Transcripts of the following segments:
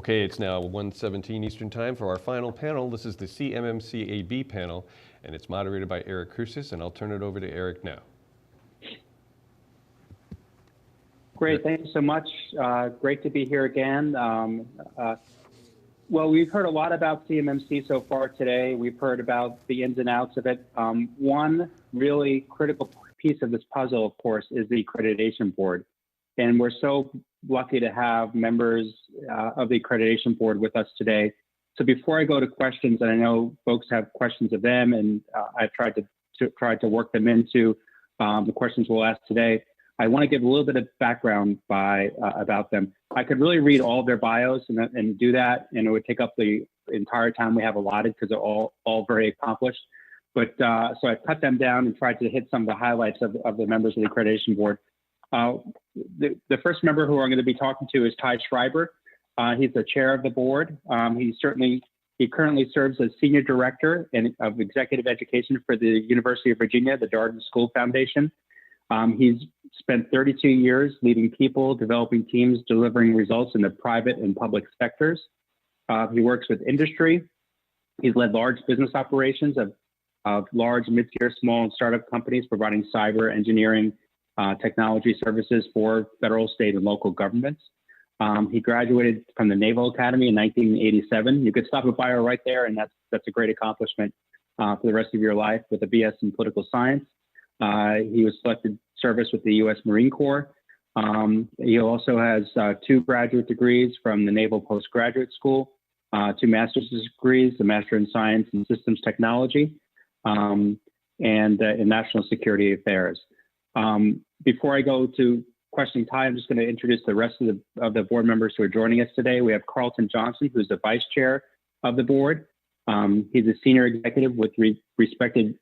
Okay, it's now 1:17 Eastern Time for our final panel. This is the CMMC AB panel, and it's moderated by Eric Crucis, and I'll turn it over to Eric now. Great, thank you so much. Great to be here again. Well, we've heard a lot about CMMC so far today. We've heard about the ins and outs of it. One really critical piece of this puzzle, of course, is the Accreditation Board. And we're so lucky to have members of the Accreditation Board with us today. So before I go to questions, and I know folks have questions of them, and I've tried to work them into the questions we'll ask today, I want to give a little bit of background about them. I could really read all of their bios and do that, and it would take up the entire time we have allotted because they're all very accomplished. But so I cut them down and tried to hit some of the highlights of the members of the Accreditation Board. The first member who I'm going to be talking to is Ty Schreiber. He's the chair of the board. He currently serves as senior director of executive education for the University of Virginia, the Darden School Foundation. He's spent 32 years leading people, developing teams, delivering results in the private and public sectors. He works with industry. He's led large business operations of large, mid-tier, small, and startup companies providing cyber engineering technology services for federal, state, and local governments. He graduated from the Naval Academy in 1987. You could stop a bio right there, and that's a great accomplishment for the rest of your life with a BS in political science. He was selected service with the U.S. Marine Corps. He also has 2 graduate degrees from the Naval Postgraduate School, 2 master's degrees, a Master in Science and Systems Technology, and in National Security Affairs. Before I go to questioning Ty, I'm just going to introduce the rest of the board members who are joining us today. We have Carlton Johnson, who's the vice chair of the board. He's a senior executive with respected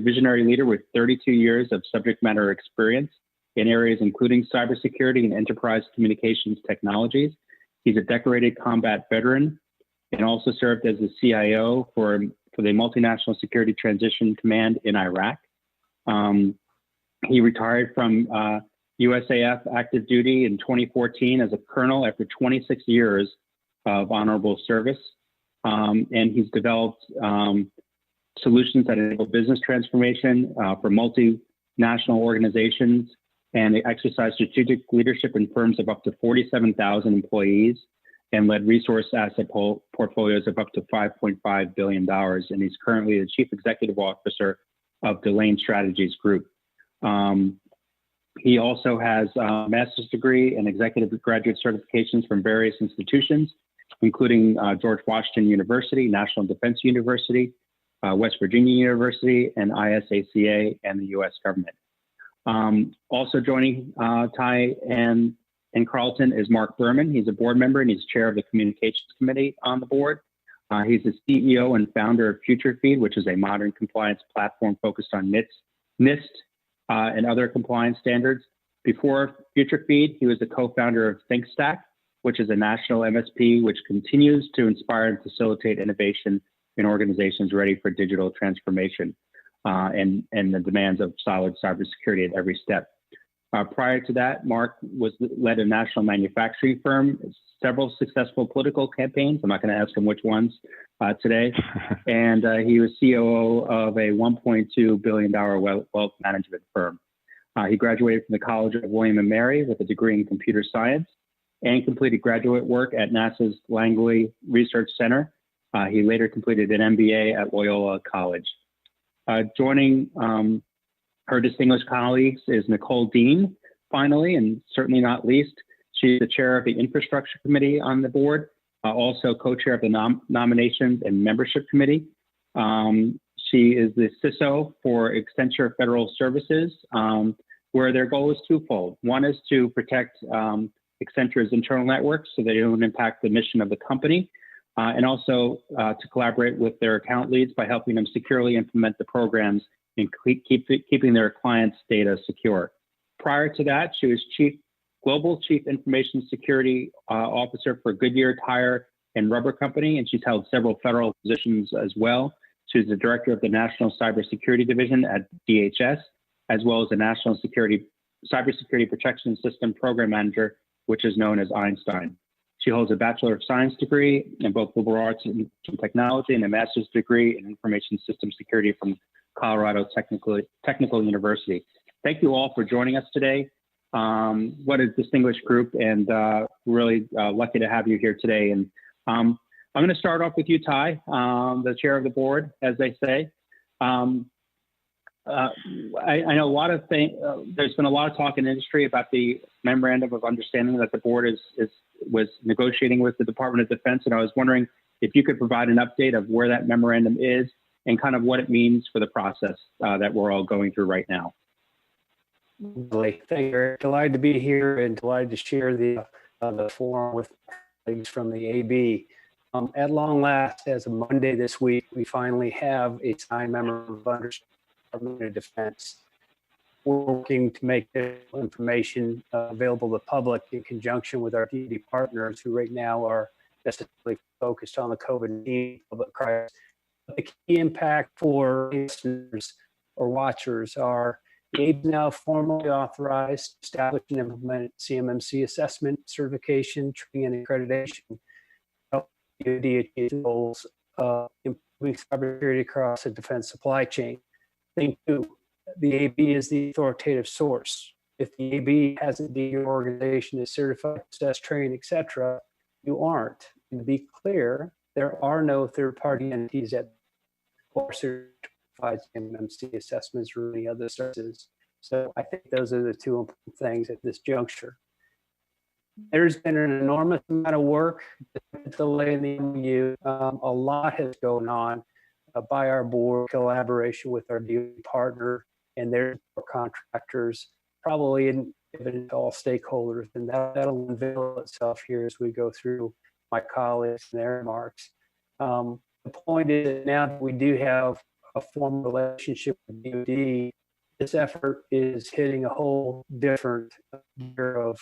visionary leader with 32 years of subject matter experience in areas including cybersecurity and enterprise communications technologies. He's a decorated combat veteran and also served as the CIO for the Multinational Security Transition Command in Iraq. He retired from USAF active duty in 2014 as a colonel after 26 years of honorable service. And he's developed solutions that enable business transformation for multinational organizations and exercise strategic leadership in firms of up to 47,000 employees and led resource asset portfolios of up to $5.5 billion. And he's currently the chief executive officer of Delane Strategies Group. He also has a master's degree and executive graduate certifications from various institutions, including George Washington University, National Defense University, West Virginia University, and ISACA and the U.S. government. Also joining Ty and Carlton is Mark Berman. He's a board member and he's chair of the Communications Committee on the board. He's the CEO and founder of FutureFeed, which is a modern compliance platform focused on NIST and other compliance standards. Before FutureFeed, he was the co-founder of ThinkStack, which is a national MSP which continues to inspire and facilitate innovation in organizations ready for digital transformation and the demands of solid cybersecurity at every step. Prior to that, Mark led a national manufacturing firm, several successful political campaigns. I'm not going to ask him which ones today. And he was COO of a $1.2 billion wealth management firm. He graduated from the College of William & Mary with a degree in computer science and completed graduate work at NASA's Langley Research Center. He later completed an MBA at Loyola College. Joining her distinguished colleagues is Nicole Dean, finally, and certainly not least. She's the chair of the Infrastructure Committee on the board, also co-chair of the Nominations and Membership Committee. She is the CISO for Accenture Federal Services, where their goal is twofold. One is to protect Accenture's internal networks so they don't impact the mission of the company, and also to collaborate with their account leads by helping them securely implement the programs and keeping their clients' data secure. Prior to that, she was Global Chief Information Security Officer for Goodyear Tire and Rubber Company, and she's held several federal positions as well. She's the director of the National Cybersecurity Division at DHS, as well as the National Cybersecurity Protection System Program Manager, which is known as Einstein. She holds a Bachelor of Science degree in both liberal arts and technology and a master's degree in information system security from Colorado Technical University. Thank you all for joining us today. What a distinguished group, and really lucky to have you here today. And I'm going to start off with you, Ty, the chair of the board, as they say. I know a lot of things. There's been a lot of talk in industry about the Memorandum of Understanding that the board was negotiating with the Department of Defense, and I was wondering if you could provide an update of where that memorandum is and kind of what it means for the process that we're all going through right now. Thank you, Eric. Delighted to be here and delighted to share the forum with colleagues from the AB. At long last, as of Monday this week, we finally have a signed memorandum of understanding with the Department of Defense. We're working to make this information available to the public in conjunction with our DoD partners, who right now are necessarily focused on the COVID-19 public crisis. The key impact for listeners or watchers are the AB now formally authorized, established and implemented CMMC assessment, certification, training, and accreditation to help DoD achieve goals of improving cybersecurity across the defense supply chain. Thing two, the AB is the authoritative source. If the AB hasn't deemed your organization is certified, assessed, trained, etc., you aren't. And to be clear, there are no third-party entities that are certified CMMC assessments or any other services. So I think those are the two important things at this juncture. There's been an enormous amount of work to delay in the MOU. A lot has gone on by our board, collaboration with our DoD partner and their contractors, probably in evident to all stakeholders, and that'll unveil itself here as we go through my colleagues and their remarks. The point is that now that we do have a formal relationship with DoD, this effort is hitting a whole different gear of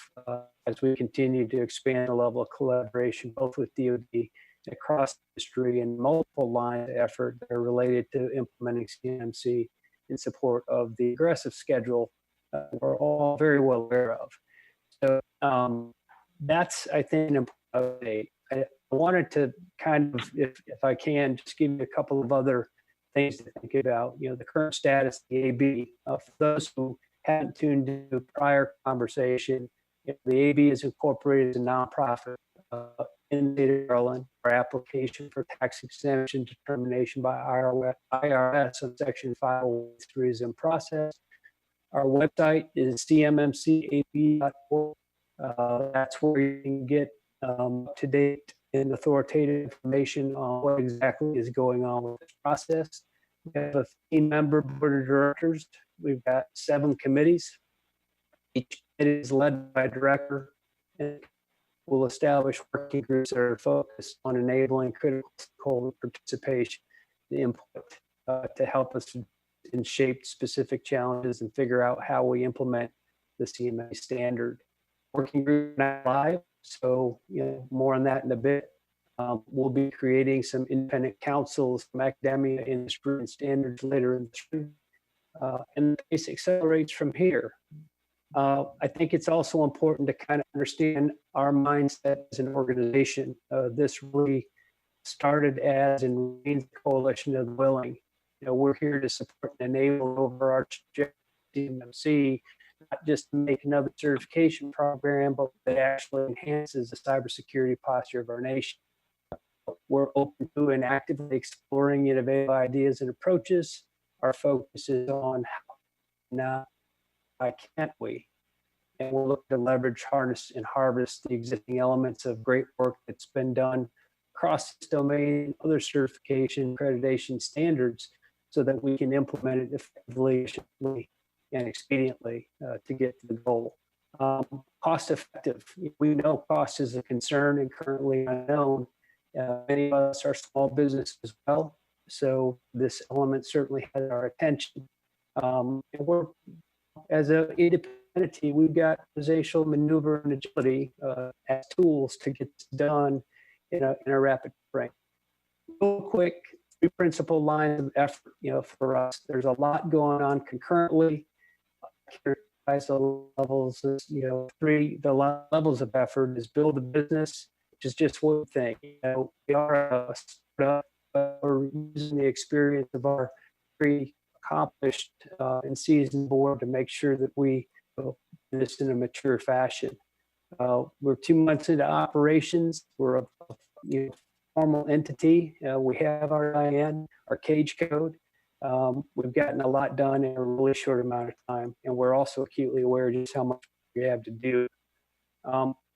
as we continue to expand the level of collaboration, both with DoD and across the industry, and multiple lines of effort that are related to implementing CMMC in support of the aggressive schedule we're all very well aware of. So that's, I think, an important update. I wanted to kind of, if I can, just give you a couple of other things to think about. You know, the current status of the AB. For those who haven't tuned into a prior conversation, the AB is incorporated as a nonprofit in the state of Maryland. Our application for tax exemption determination by IRS on Section 503 is in process. Our website is cmmcab.org. That's where you can get up-to-date and authoritative information on what exactly is going on with this process. We have a 15-member board of directors. We've got 7 committees. Each committee is led by a director, and we'll establish working groups that are focused on enabling critical stakeholder participation and input to help us in shape specific challenges and figure out how we implement the CMA standard. Working group now live, so more on that in a bit. We'll be creating some independent councils from academia, industry, and standards later in the spring. And the pace accelerates from here. I think it's also important to kind of understand our mindset as an organization. This really started as and remains a coalition of the willing. We're here to support and enable overarching CMMC, not just to make another certification program, but that actually enhances the cybersecurity posture of our nation. We're open to and actively exploring innovative ideas and approaches. Our focus is on how, not why can't we? And we'll look to leverage, harness, and harvest the existing elements of great work that's been done across this domain, other certification, accreditation standards, so that we can implement it effectively, efficiently, and expediently to get to the goal. Cost effective. We know cost is a concern and currently unknown. Many of us are small business as well, so this element certainly has our attention. And we're, as an independent entity, we've got organizational maneuver and agility as tools to get this done in a rapid frame. Real quick, 3 principal lines of effort, for us. There's a lot going on concurrently. The levels, the levels of effort is build a business, which is just one thing. We are a startup, but we're using the experience of our very accomplished and seasoned board to make sure that we do this in a mature fashion. We're 2 months into operations. We're a formal entity. We have our IN, our cage code. We've gotten a lot done in a really short amount of time, and we're also acutely aware of just how much we have to do.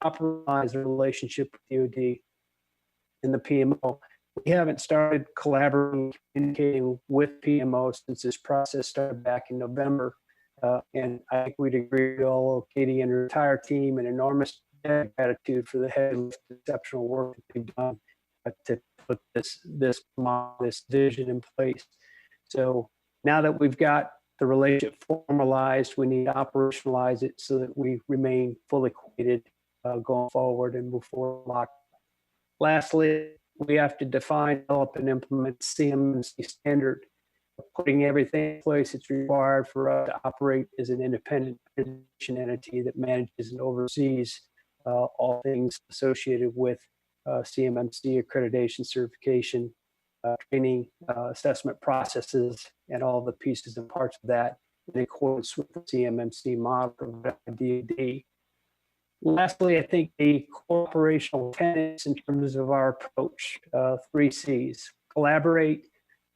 Optimize the relationship with DoD and the PMO. We haven't started collaborating, communicating with PMO since this process started back in November. And I think we'd agree with all of Katie and her entire team, an enormous gratitude for the heavy exceptional work that they've done to put this vision in place. So now that we've got the relationship formalized, we need to operationalize it so that we remain fully committed going forward and move forward. Lastly, we have to define, develop, and implement CMMC standard, putting everything in place that's required for us to operate as an independent entity that manages and oversees all things associated with CMMC accreditation, certification, training, assessment processes, and all the pieces and parts of that in accordance with the CMMC model provided by DoD. Lastly, I think the core operational tenets in terms of our approach, 3 C's: collaborate.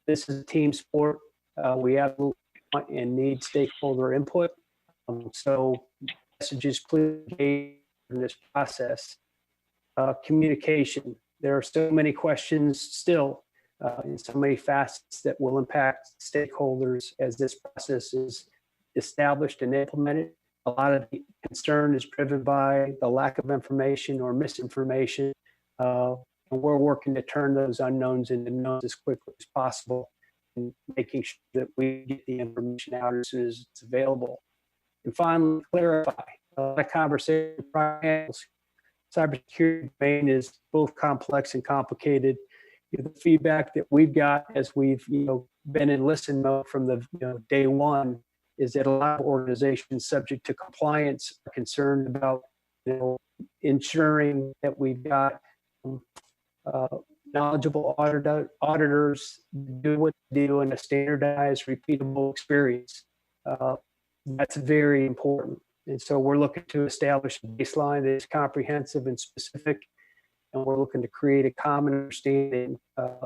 This is a team sport. We have want and need stakeholder input. So messages please engage in this process. Communication. There are so many questions still in so many facets that will impact stakeholders as this process is established and implemented. A lot of the concern is driven by the lack of information or misinformation. And we're working to turn those unknowns into knowns as quickly as possible and making sure that we get the information out as soon as it's available. And finally, clarify. A lot of conversation. Cybersecurity domain is both complex and complicated. The feedback that we've got as we've been in listen mode from the day one is that a lot of organizations subject to compliance are concerned about ensuring that we've got knowledgeable auditors do what they do in a standardized, repeatable experience. That's very important. And so we're looking to establish a baseline that is comprehensive and specific, and we're looking to create a common understanding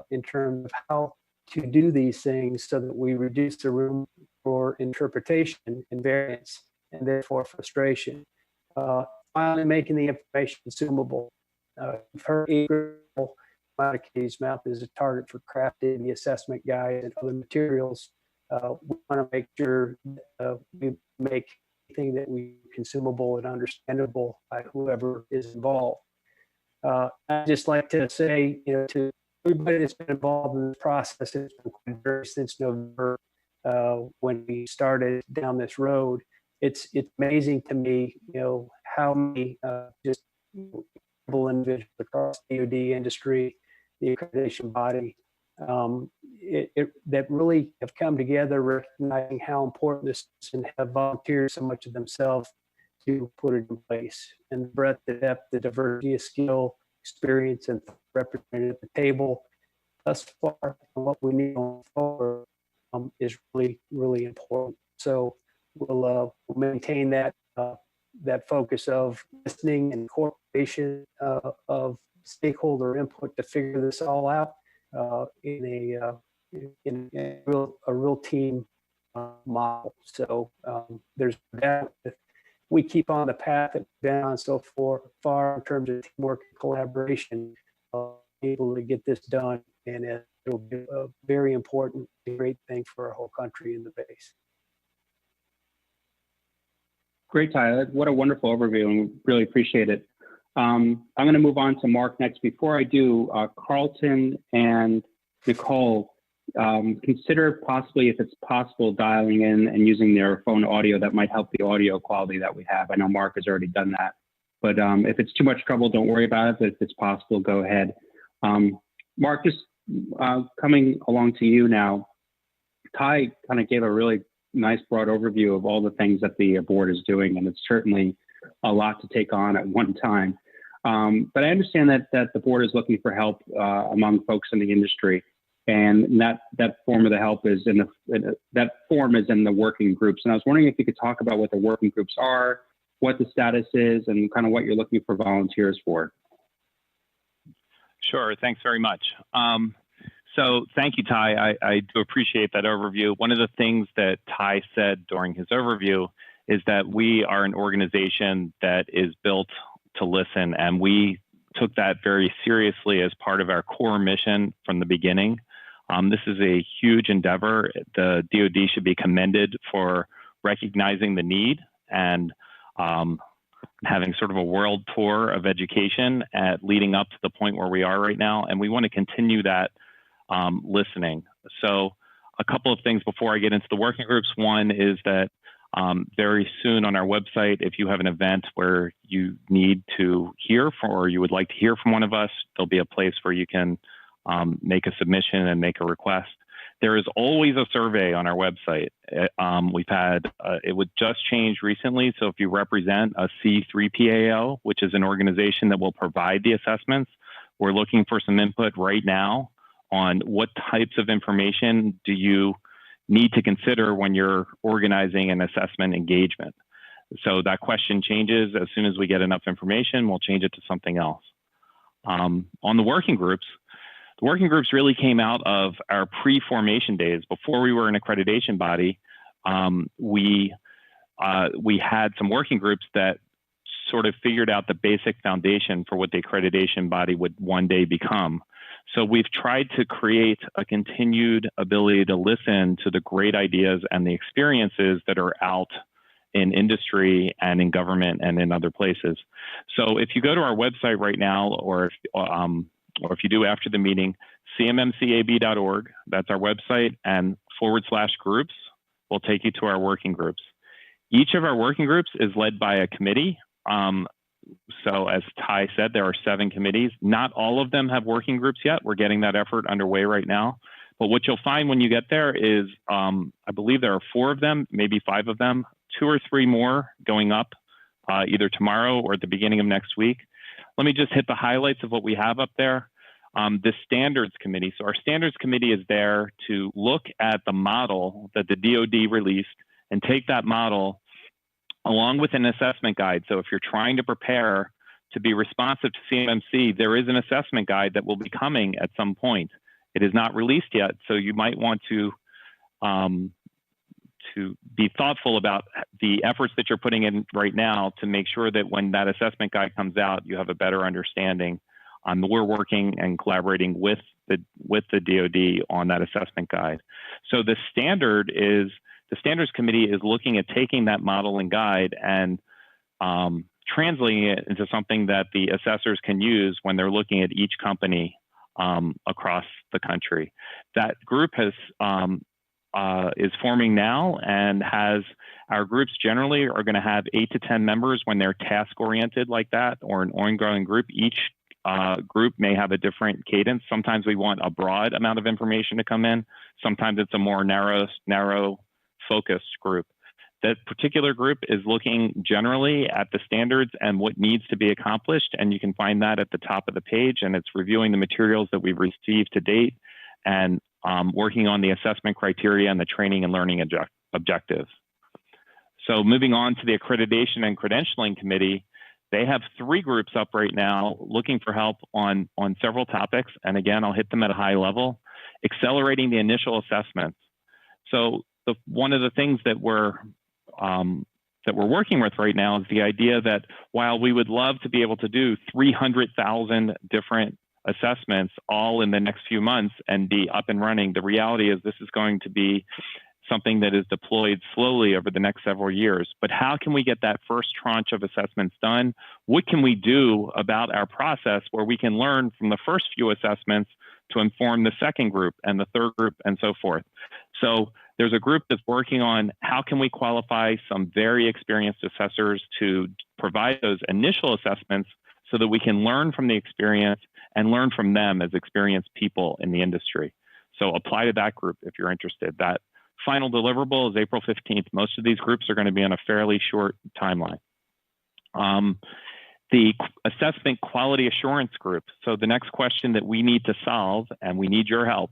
in terms of how to do these things so that we reduce the room for interpretation and variance, and therefore frustration. Finally, making the information consumable. You've heard Katie's mouth is a target for crafting the assessment guide and other materials. We want to make sure we make anything that we consumable and understandable by whoever is involved. I'd just like to say, to everybody that's been involved in this process, it's been quite since November when we started down this road. It's amazing to me, how many just individuals across the DoD industry, the accreditation body, that really have come together, recognizing how important this is and have volunteered so much of themselves to put it in place. And the breadth, the depth, the diversity of skill, experience, and represented at the table thus far, and what we need going forward is really, really important. So we'll maintain that focus of listening and incorporation of stakeholder input to figure this all out in a real team model. So there's that. If we keep on the path that we've been on so far in terms of teamwork and collaboration, able to get this done, and it'll be a very important, great thing for our whole country in the base. Great, Tyler. What a wonderful overview, and we really appreciate it. I'm going to move on to Mark next. Before I do, Carlton and Nicole, consider possibly, if it's possible, dialing in and using their phone audio. That might help the audio quality that we have. I know Mark has already done that, but if it's too much trouble, don't worry about it. But if it's possible, go ahead. Mark, just coming along to you now. Ty kind of gave a really nice broad overview of all the things that the board is doing, and it's certainly a lot to take on at one time. But I understand that the board is looking for help among folks in the industry, and that form of the help is that form is in the working groups. And I was wondering if you could talk about what the working groups are, what the status is, and kind of what you're looking for volunteers for. Sure. Thanks very much. So thank you, Ty. I do appreciate that overview. One of the things that Ty said during his overview is that we are an organization that is built to listen, and we took that very seriously as part of our core mission from the beginning. This is a huge endeavor. The DoD should be commended for recognizing the need and having sort of a world tour of education leading up to the point where we are right now. And we want to continue that listening. So a couple of things before I get into the working groups. One is that very soon on our website, if you have an event where you need to hear from, or you would like to hear from one of us, there'll be a place where you can make a submission and make a request. There is always a survey on our website. We've had, it would just change recently. So if you represent a C3PAO, which is an organization that will provide the assessments, we're looking for some input right now on what types of information do you need to consider when you're organizing an assessment engagement. So that question changes as soon as we get enough information, we'll change it to something else. On the working groups really came out of our pre-formation days. Before we were an accreditation body, we had some working groups that sort of figured out the basic foundation for what the accreditation body would one day become. So we've tried to create a continued ability to listen to the great ideas and the experiences that are out in industry and in government and in other places. So if you go to our website right now, or if you do after the meeting, cmmcab.org, that's our website, and /groups will take you to our working groups. Each of our working groups is led by a committee. So as Ty said, there are 7 committees. Not all of them have working groups yet. We're getting that effort underway right now. But what you'll find when you get there is, I believe there are 4 of them, maybe 5 of them, 2 or 3 more going up either tomorrow or at the beginning of next week. Let me just hit the highlights of what we have up there. The standards committee. So our standards committee is there to look at the model that the DoD released and take that model along with an assessment guide. So if you're trying to prepare to be responsive to CMMC, there is an assessment guide that will be coming at some point. It is not released yet, so you might want to be thoughtful about the efforts that you're putting in right now to make sure that when that assessment guide comes out, you have a better understanding. We're working and collaborating with the DoD on that assessment guide. So the standards committee is looking at taking that model and guide and translating it into something that the assessors can use when they're looking at each company across the country. That group is forming now, and our groups generally are going to have 8 to 10 members when they're task oriented like that, or an ongoing group. Each group may have a different cadence. Sometimes we want a broad amount of information to come in. Sometimes it's a more narrow focused group. That particular group is looking generally at the standards and what needs to be accomplished, and you can find that at the top of the page, and it's reviewing the materials that we've received to date and working on the assessment criteria and the training and learning objectives. So moving on to the accreditation and credentialing committee, they have 3 groups up right now looking for help on several topics, and again, I'll hit them at a high level. Accelerating the initial assessments. So one of the things that we're working with right now is the idea that while we would love to be able to do 300,000 different assessments all in the next few months and be up and running, the reality is this is going to be something that is deployed slowly over the next several years. But how can we get that first tranche of assessments done? What can we do about our process where we can learn from the first few assessments to inform the second group and the third group and so forth? So there's a group that's working on how can we qualify some very experienced assessors to provide those initial assessments so that we can learn from the experience and learn from them as experienced people in the industry. So apply to that group if you're interested. That final deliverable is April 15th. Most of these groups are going to be on a fairly short timeline. the assessment quality assurance group. So the next question that we need to solve, and we need your help,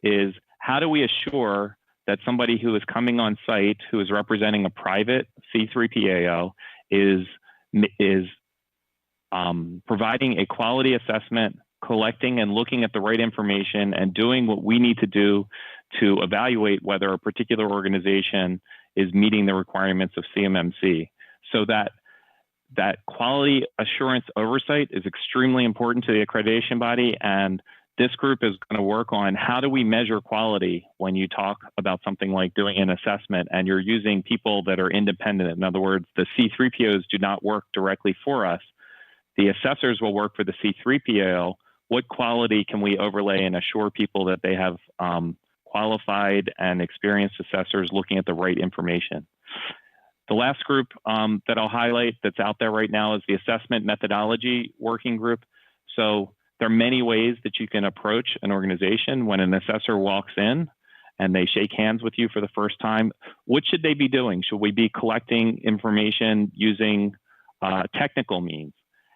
is how do we assure that somebody who is coming on site, who is representing a private C3PAO, is providing a quality assessment, collecting and looking at the right information, and doing what we need to do to evaluate whether a particular organization is meeting the requirements of CMMC. So that quality assurance oversight is extremely important to the accreditation body, and this group is going to work on how do we measure quality when you talk about something like doing an assessment and you're using people that are independent. In other words, the C3POs do not work directly for us. The assessors will work for the C3PO. What quality can we overlay and assure people that they have qualified and experienced assessors looking at the right information? The last group that I'll highlight that's out there right now is the assessment methodology working group. So there are many ways that you can approach an organization when an assessor walks in and they shake hands with you for the first time. What should they be doing? Should we be collecting information using technical means?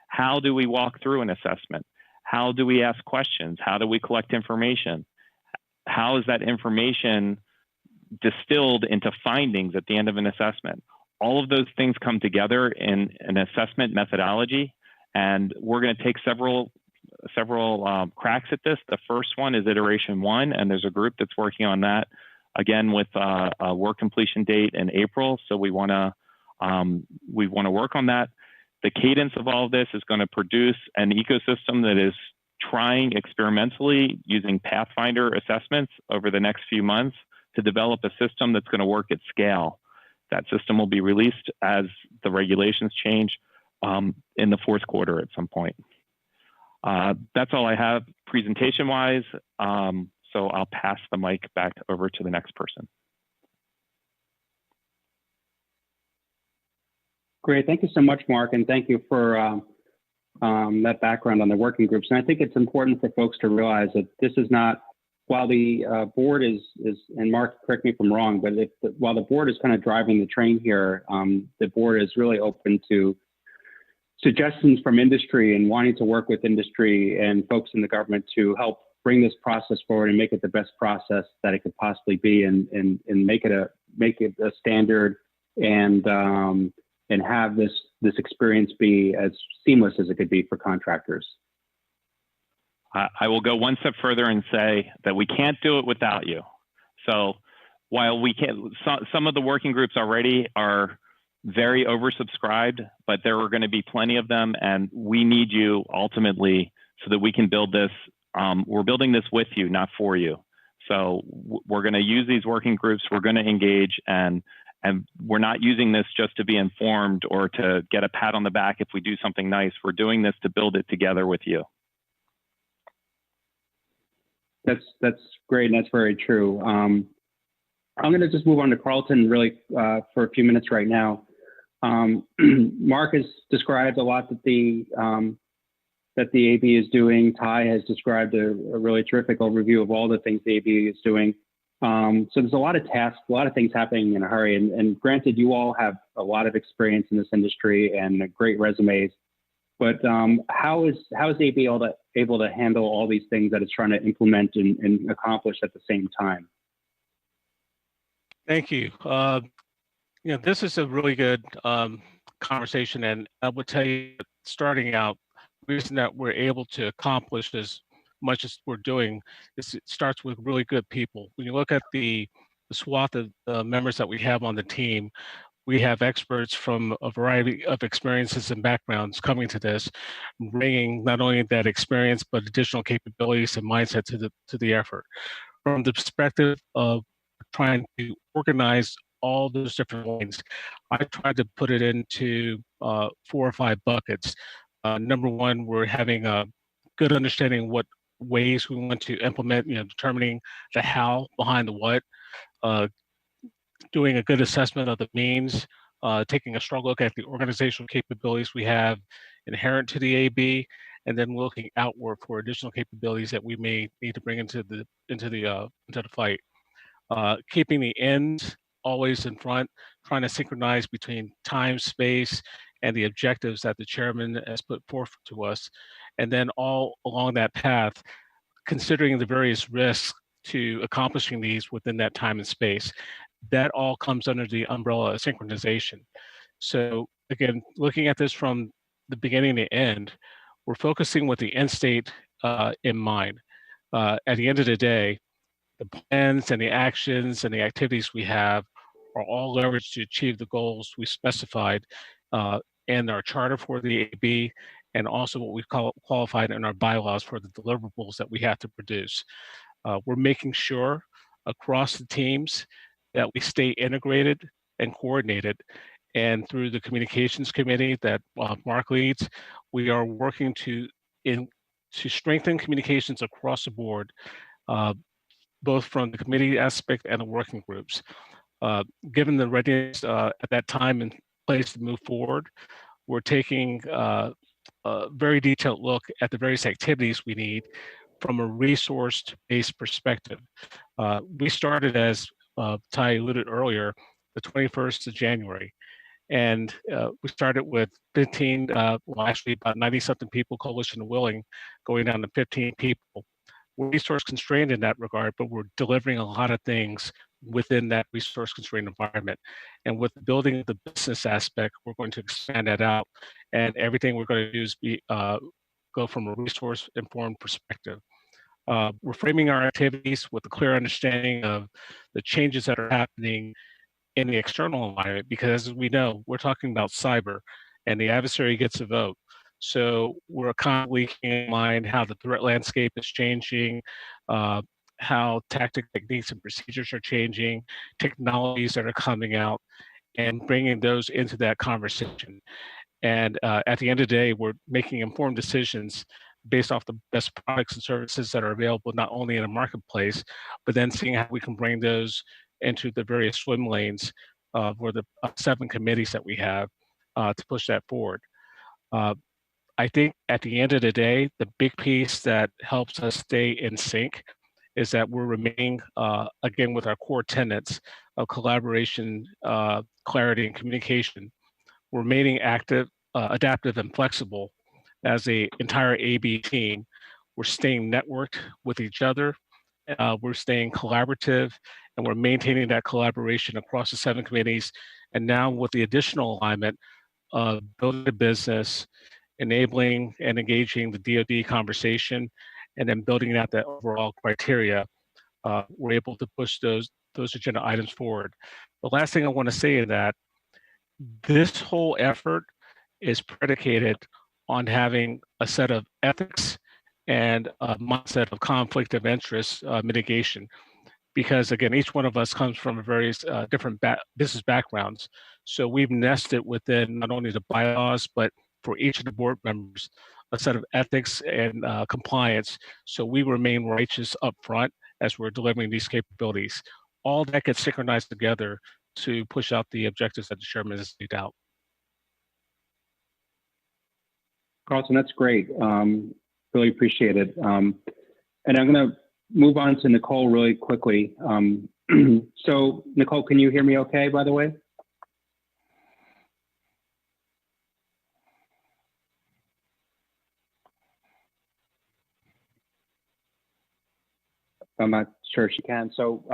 How do we walk through an assessment? How do we ask questions? How do we collect information? How is that information distilled into findings at the end of an assessment? All of those things come together in an assessment methodology, and we're going to take several cracks at this. The first one is iteration 1, and there's a group that's working on that, again, with a work completion date in April. So we want to work on that. The cadence of all of this is going to produce an ecosystem that is trying experimentally using Pathfinder assessments over the next few months to develop a system that's going to work at scale. That system will be released as the regulations change in the fourth quarter at some point. That's all I have presentation-wise, so I'll pass the mic back over to the next person. Great, thank you so much, Mark, and thank you for that background on the working groups. And I think it's important for folks to realize that this is not, while the board is, and Mark, correct me if I'm wrong, but while the board is kind of driving the train here, the board is really open to suggestions from industry and wanting to work with industry and folks in the government to help bring this process forward and make it the best process that it could possibly be, and make it a standard, and have this experience be as seamless as it could be for contractors. I will go one step further and say that we can't do it without you. So while we can, some of the working groups already are very oversubscribed, but there are going to be plenty of them, and we need you ultimately so that we can build this. We're building this with you, not for you. So we're going to use these working groups. We're going to engage, and we're not using this just to be informed or to get a pat on the back if we do something nice. We're doing this to build it together with you. That's great, and that's very true. I'm going to just move on to Carlton really for a few minutes right now. Mark has described a lot that the AB is doing. Ty has described a really terrific overview of all the things the AB is doing. So there's a lot of tasks, a lot of things happening in a hurry. And granted, you all have a lot of experience in this industry and great resumes. But how is AB able to handle all these things that it's trying to implement and accomplish at the same time? Thank you. This is a really good conversation, and I would tell you, starting out, the reason that we're able to accomplish as much as we're doing is it starts with really good people. When you look at the swath of members that we have on the team, we have experts from a variety of experiences and backgrounds coming to this, bringing not only that experience, but additional capabilities and mindset to the effort. From the perspective of trying to organize all those different lanes, I tried to put it into 4 or 5 buckets. Number one, we're having a good understanding what ways we want to implement, determining the how behind the what, doing a good assessment of the means, taking a strong look at the organizational capabilities we have inherent to the AB, and then looking outward for additional capabilities that we may need to bring into the fight. Keeping the ends always in front, trying to synchronize between time, space, and the objectives that the chairman has put forth to us. And then all along that path, considering the various risks to accomplishing these within that time and space, that all comes under the umbrella of synchronization. So again, looking at this from the beginning to end, we're focusing with the end state in mind. At the end of the day, the plans and the actions and the activities we have are all leveraged to achieve the goals we specified in our charter for the AB, and also what we've qualified in our bylaws for the deliverables that we have to produce. We're making sure across the teams that we stay integrated and coordinated. And through the communications committee that Mark leads, we are working to strengthen communications across the board, both from the committee aspect and the working groups. Given the readiness at that time and place to move forward, we're taking a very detailed look at the various activities we need from a resource-based perspective. We started, as Ty alluded earlier, the 21st of January. And we started with 15, well, actually about 90-something people, coalition of willing, going down to 15 people. We're resource constrained in that regard, but we're delivering a lot of things within that resource constrained environment. And with the building of the business aspect, we're going to expand that out. And everything we're going to do is go from a resource informed perspective. We're framing our activities with a clear understanding of the changes that are happening in the external environment, because as we know, we're talking about cyber and the adversary gets a vote. So we're constantly keeping in mind how the threat landscape is changing, how tactic techniques and procedures are changing, technologies that are coming out, and bringing those into that conversation. And at the end of the day, we're making informed decisions based off the best products and services that are available, not only in the marketplace, but then seeing how we can bring those into the various swim lanes for the 7 committees that we have to push that forward. I think at the end of the day, the big piece that helps us stay in sync is that we're remaining, again, with our core tenets of collaboration, clarity, and communication. We're remaining active, adaptive, and flexible as an entire AB team. We're staying networked with each other. We're staying collaborative, and we're maintaining that collaboration across the 7 committees. And now with the additional alignment of building a business, enabling and engaging the DoD conversation, and then building out that overall criteria, we're able to push those agenda items forward. The last thing I want to say is that this whole effort is predicated on having a set of ethics and a mindset of conflict of interest mitigation. Because again, each one of us comes from various different business backgrounds. So we've nested within not only the bylaws, but for each of the board members, a set of ethics and compliance. So we remain righteous up front as we're delivering these capabilities. All that gets synchronized together to push out the objectives that the chairman has laid out. Carlton, that's great. Really appreciate it. And I'm going to move on to Nicole really quickly. So Nicole, can you hear me okay, by the way? I'm not sure she can. So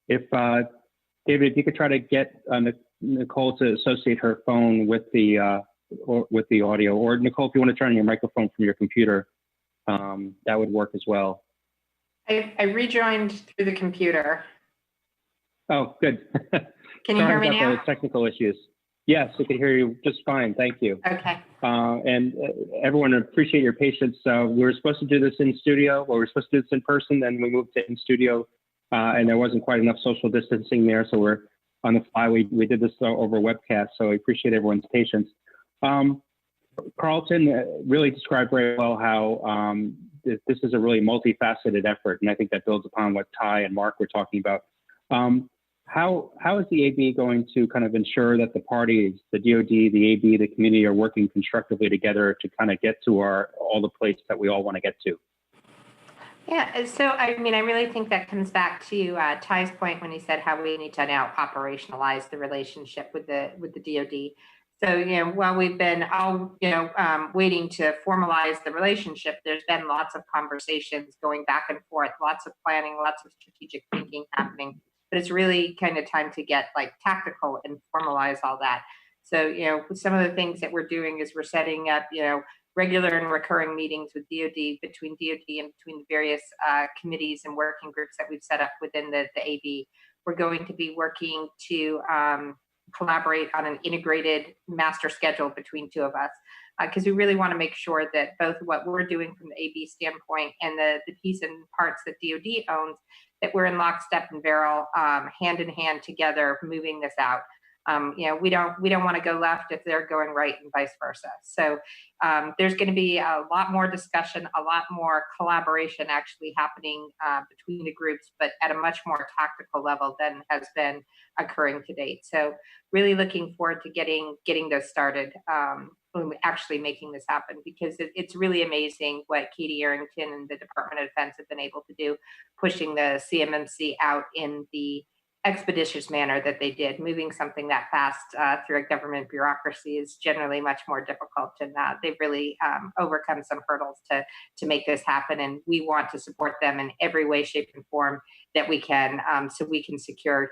if David, if you could try to get Nicole to associate her phone with the audio, or Nicole, if you want to turn on your microphone from your computer, that would work as well. I rejoined through the computer. Oh, good. Can you hear me now? The technical issues. Yes, I can hear you just fine. Thank you. Okay. And everyone, appreciate your patience. We were supposed to do this in studio, or we were supposed to do this in person, then we moved to in studio, and there wasn't quite enough social distancing there, so we're on the fly. We did this over webcast, so I appreciate everyone's patience. Carlton really described very well how this is a really multifaceted effort, and I think that builds upon what Ty and Mark were talking about. How is the AB going to kind of ensure that the parties, the DoD, the AB, the community, are working constructively together to kind of get to all the places that we all want to get to? Yeah, so I mean, I really think that comes back to Ty's point when he said how we need to now operationalize the relationship with the DoD. So, while we've been all, waiting to formalize the relationship, there's been lots of conversations going back and forth, lots of planning, lots of strategic thinking happening. But it's really kind of time to get like tactical and formalize all that. So, some of the things that we're doing is we're setting up, regular and recurring meetings with DoD, between DoD and between the various committees and working groups that we've set up within the AB. We're going to be working to collaborate on an integrated master schedule between two of us, because we really want to make sure that both what we're doing from the AB standpoint and the piece and parts that DoD owns, that we're in lockstep and barrel, hand in hand together, moving this out. We don't want to go left if they're going right, and vice versa. So there's going to be a lot more discussion, a lot more collaboration actually happening between the groups, but at a much more tactical level than has been occurring to date. So really looking forward to getting those started, actually making this happen, because it's really amazing what Katie Arrington and the Department of Defense have been able to do, pushing the CMMC out in the expeditious manner that they did. Moving something that fast through a government bureaucracy is generally much more difficult, and they've really overcome some hurdles to make this happen. And we want to support them in every way, shape, and form that we can, so we can secure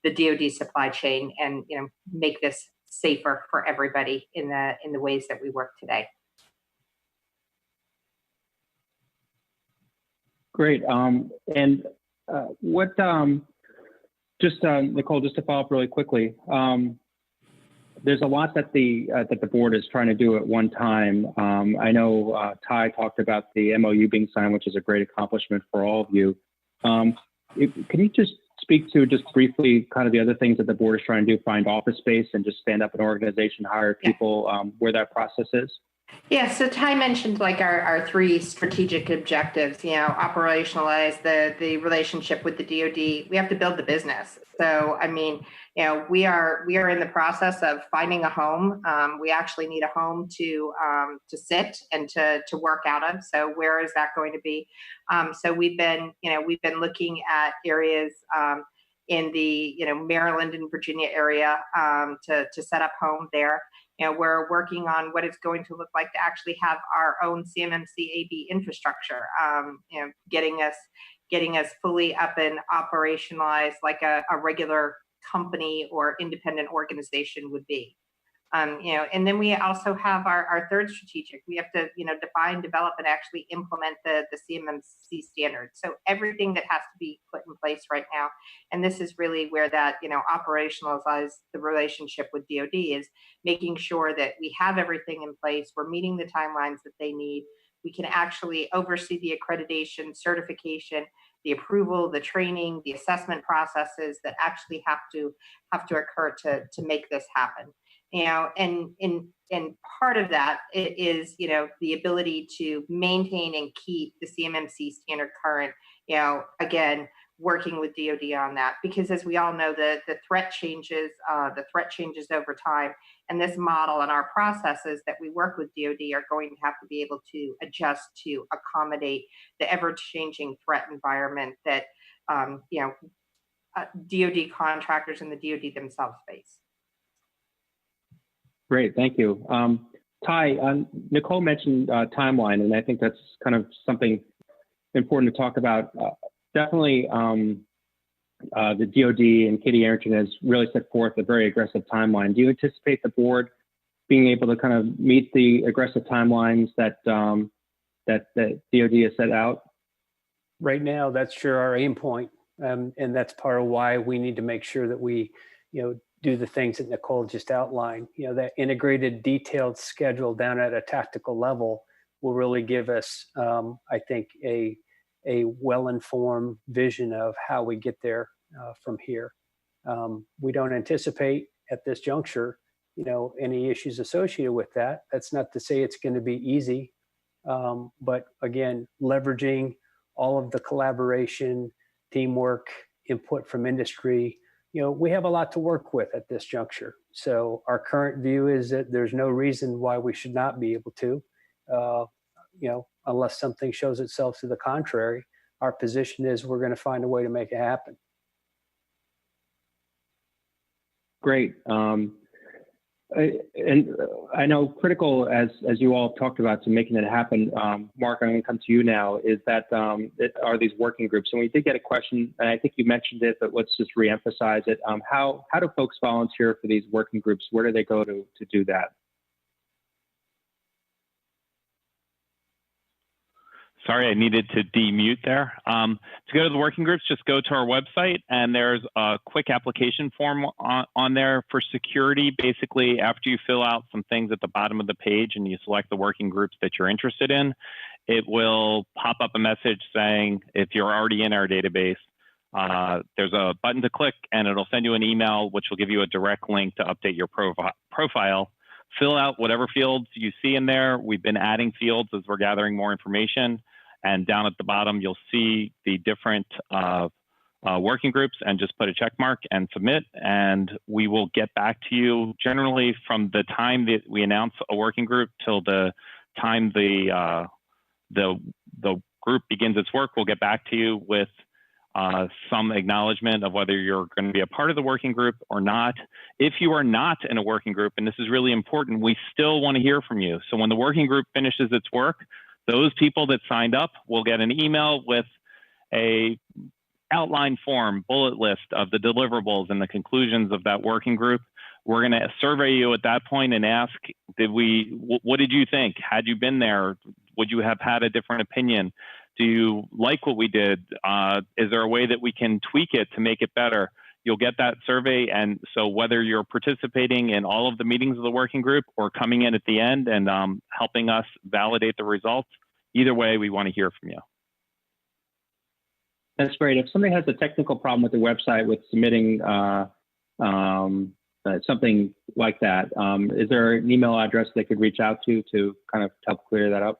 the DoD supply chain and make this safer for everybody in the ways that we work today. Great. Nicole, just to follow up really quickly, there's a lot that the board is trying to do at one time. I know Ty talked about the MOU being signed, which is a great accomplishment for all of you. Can you just speak to just briefly kind of the other things that the board is trying to do, find office space and just stand up an organization, hire people, where that process is? Yeah, so Ty mentioned like our three strategic objectives, operationalize the relationship with the DoD. We have to build the business. So, I mean, we are in the process of finding a home. We actually need a home to sit and to work out of. So where is that going to be? So we've been looking at areas in the, Maryland and Virginia area to set up home there. We're working on what it's going to look like to actually have our own CMMC AB infrastructure, getting us fully up and operationalized like a regular company or independent organization would be. And then we also have our third strategic. We have to, define, develop, and actually implement the CMMC standards. So everything that has to be put in place right now, and this is really where that, operationalize the relationship with DoD, is making sure that we have everything in place. We're meeting the timelines that they need. We can actually oversee the accreditation, certification, the approval, the training, the assessment processes that actually have to occur to make this happen. And part of that is, the ability to maintain and keep the CMMC standard current, again, working with DoD on that, because as we all know, the threat changes over time, and this model and our processes that we work with DoD are going to have to be able to adjust to accommodate the ever-changing threat environment that, DoD contractors and the DoD themselves face. Great, thank you. Ty, Nicole mentioned timeline, and I think that's kind of something important to talk about. Definitely, the DoD and Katie Arrington has really set forth a very aggressive timeline. Do you anticipate the board being able to kind of meet the aggressive timelines that that DoD has set out? Right now, that's sure our aim point, and that's part of why we need to make sure that we, do the things that Nicole just outlined. That integrated, detailed schedule down at a tactical level will really give us, I think, a well-informed vision of how we get there from here. We don't anticipate at this juncture, any issues associated with that. That's not to say it's going to be easy, but again, leveraging all of the collaboration, teamwork, input from industry, we have a lot to work with at this juncture. So our current view is that there's no reason why we should not be able to, unless something shows itself to the contrary. Our position is we're going to find a way to make it happen. Great. And I know critical, as you all talked about, to making it happen, Mark, I'm going to come to you now, is that are these working groups? And we did get a question, and I think you mentioned it, but let's just reemphasize it. How do folks volunteer for these working groups? Where do they go to do that? Sorry, I needed to demute there. To go to the working groups, just go to our website, and there's a quick application form on there for security. Basically, after you fill out some things at the bottom of the page and you select the working groups that you're interested in, it will pop up a message saying, if you're already in our database, there's a button to click, and it'll send you an email, which will give you a direct link to update your profile. Fill out whatever fields you see in there. We've been adding fields as we're gathering more information. And down at the bottom, you'll see the different working groups, and just put a check mark and submit. And we will get back to you generally from the time that we announce a working group till the time the group begins its work. We'll get back to you with some acknowledgement of whether you're going to be a part of the working group or not. If you are not in a working group, and this is really important, we still want to hear from you. So when the working group finishes its work, those people that signed up will get an email with a outline form, bullet list of the deliverables and the conclusions of that working group. We're going to survey you at that point and ask, what did you think? Had you been there, would you have had a different opinion? Do you like what we did? Is there a way that we can tweak it to make it better? You'll get that survey, and so whether you're participating in all of the meetings of the working group or coming in at the end and helping us validate the results, either way, we want to hear from you. That's great. If somebody has a technical problem with the website with submitting something like that, is there an email address they could reach out to kind of help clear that up?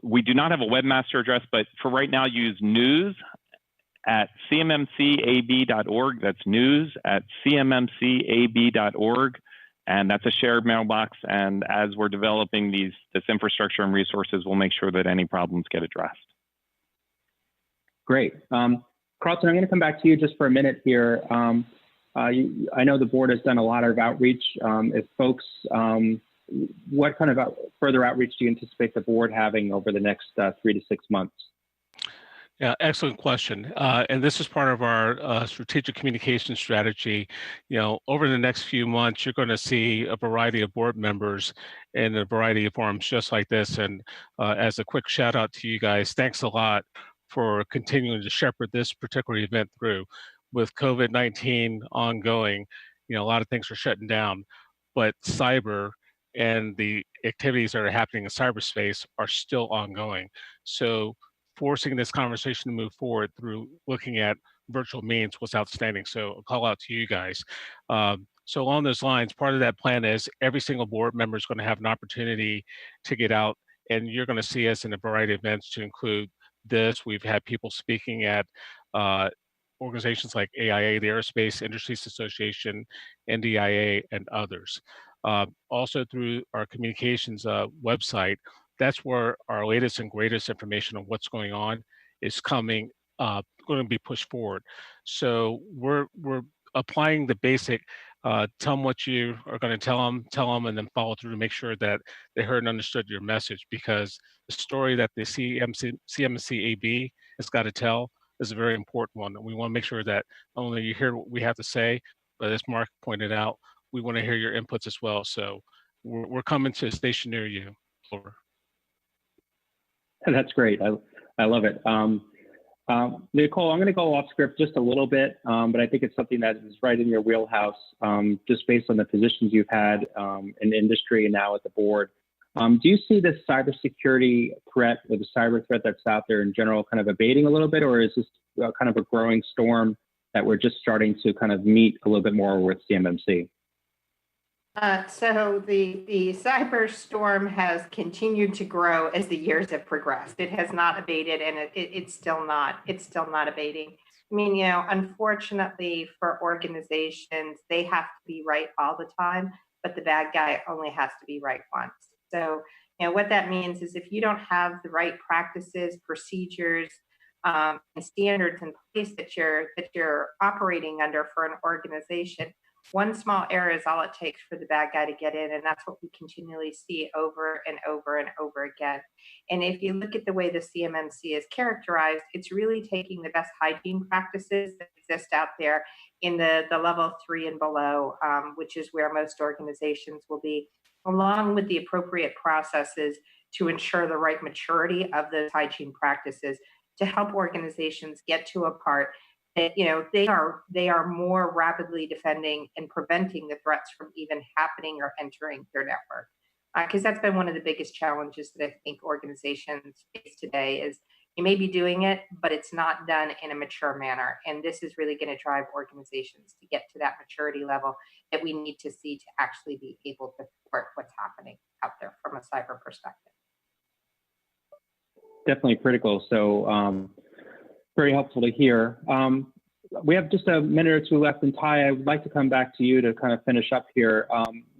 We do not have a webmaster address, but for right now, use news@cmmcab.org. That's news@cmmcab.org. And that's a shared mailbox. And as we're developing this infrastructure and resources, we'll make sure that any problems get addressed. Great. Carlton, I'm going to come back to you just for a minute here. I know the board has done a lot of outreach. If folks, what kind of further outreach do you anticipate the board having over the next 3 to 6 months? Yeah, excellent question. And this is part of our strategic communication strategy. Over the next few months, you're going to see a variety of board members in a variety of forums just like this. And as a quick shout out to you guys, thanks a lot for continuing to shepherd this particular event through. With COVID-19 ongoing, a lot of things are shutting down, but cyber and the activities that are happening in cyberspace are still ongoing. So forcing this conversation to move forward through looking at virtual means was outstanding. So a call out to you guys. So along those lines, part of that plan is every single board member is going to have an opportunity to get out, and you're going to see us in a variety of events to include this. We've had people speaking at organizations like AIA, the Aerospace Industries Association, NDIA, and others. Also through our communications website, that's where our latest and greatest information on what's going on is going to be pushed forward. So we're applying the basic, tell them what you are going to tell them, and then follow through to make sure that they heard and understood your message, because the story that the CMMC AB has got to tell is a very important one. And we want to make sure that not only you hear what we have to say, but as Mark pointed out, we want to hear your inputs as well. So we're coming to a station near you. Over. That's great. I love it. Nicole, I'm going to go off script just a little bit, but I think it's something that is right in your wheelhouse, just based on the positions you've had in the industry and now at the board. Do you see this cybersecurity threat, or the cyber threat that's out there in general, kind of abating a little bit, or is this kind of a growing storm that we're just starting to kind of meet a little bit more with CMMC? So the cyber storm has continued to grow as the years have progressed. It has not abated, and it's still not abating. I mean, unfortunately for organizations, they have to be right all the time, but the bad guy only has to be right once. So, what that means is if you don't have the right practices, procedures, and standards in place that you're operating under for an organization, one small error is all it takes for the bad guy to get in, and that's what we continually see over and over and over again. And if you look at the way the CMMC is characterized, it's really taking the best hygiene practices that exist out there in the level 3 and below, which is where most organizations will be, along with the appropriate processes to ensure the right maturity of those hygiene practices to help organizations get to a part that they are more rapidly defending and preventing the threats from even happening or entering their network. Because that's been one of the biggest challenges that I think organizations face today is you may be doing it, but it's not done in a mature manner. And this is really going to drive organizations to get to that maturity level that we need to see to actually be able to support what's happening out there from a cyber perspective. Definitely critical. So very helpful to hear. We have just a minute or two left, and Ty, I would like to come back to you to kind of finish up here.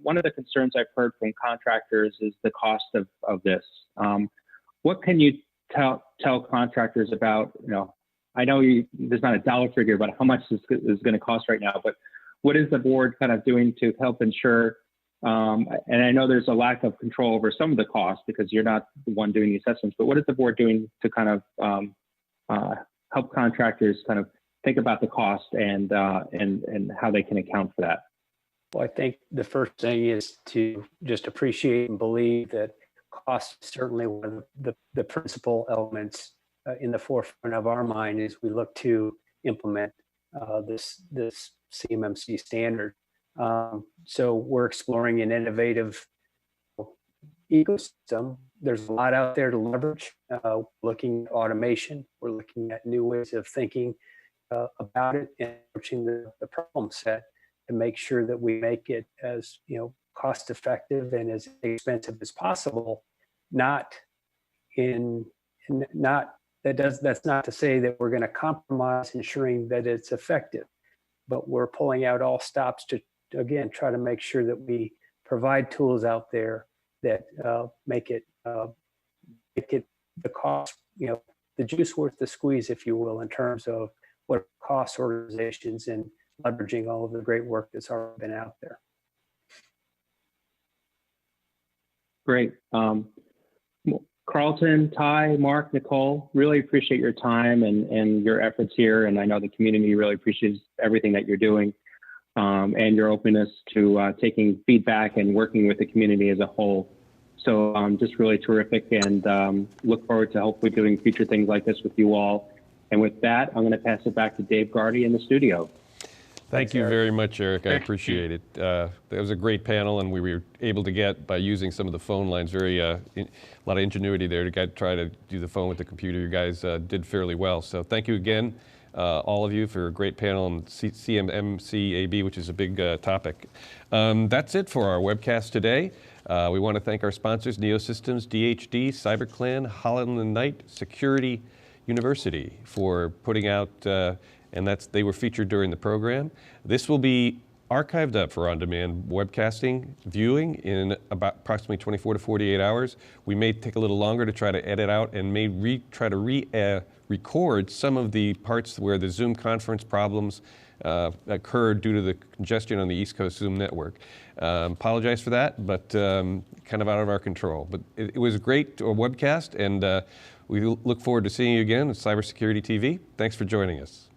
One of the concerns I've heard from contractors is the cost of this. What can you tell contractors about, I know there's not a dollar figure about how much this is going to cost right now, but what is the board kind of doing to help ensure, and I know there's a lack of control over some of the costs because you're not the one doing the assessments, but what is the board doing to kind of help contractors kind of think about the cost and how they can account for that? Well, I think the first thing is to just appreciate and believe that cost is certainly one of the principal elements in the forefront of our mind as we look to implement this CMMC standard. So we're exploring an innovative ecosystem. There's a lot out there to leverage. Looking at automation, we're looking at new ways of thinking about it and approaching the problem set to make sure that we make it as cost effective and as expensive as possible. That's not to say that we're going to compromise ensuring that it's effective, but we're pulling out all stops to again try to make sure that we provide tools out there that make it the cost, the juice worth the squeeze, if you will, in terms of what it costs organizations and leveraging all of the great work that's already been out there. Great. Carlton, Ty, Mark, Nicole, really appreciate your time and your efforts here. And I know the community really appreciates everything that you're doing and your openness to taking feedback and working with the community as a whole. So just really terrific, and look forward to hopefully doing future things like this with you all. And with that, I'm going to pass it back to Dave Gardy in the studio. Thank you very much, Eric. I appreciate it. That was a great panel, and we were able to get, by using some of the phone lines, a lot of ingenuity there to try to do the phone with the computer. You guys did fairly well. So thank you again, all of you, for a great panel on CMMC AB, which is a big topic. That's it for our webcast today. We want to thank our sponsors, Neosystems, DHD, CyberClan, Holland & Knight, Security University, for putting out, and they were featured during the program. This will be archived up for on-demand webcasting viewing in about approximately 24 to 48 hours. We may take a little longer to try to edit out and may try to record some of the parts where the Zoom conference problems occurred due to the congestion on the East Coast Zoom network. Apologize for that, but kind of out of our control. But it was a great webcast, and we look forward to seeing you again on Cybersecurity TV. Thanks for joining us.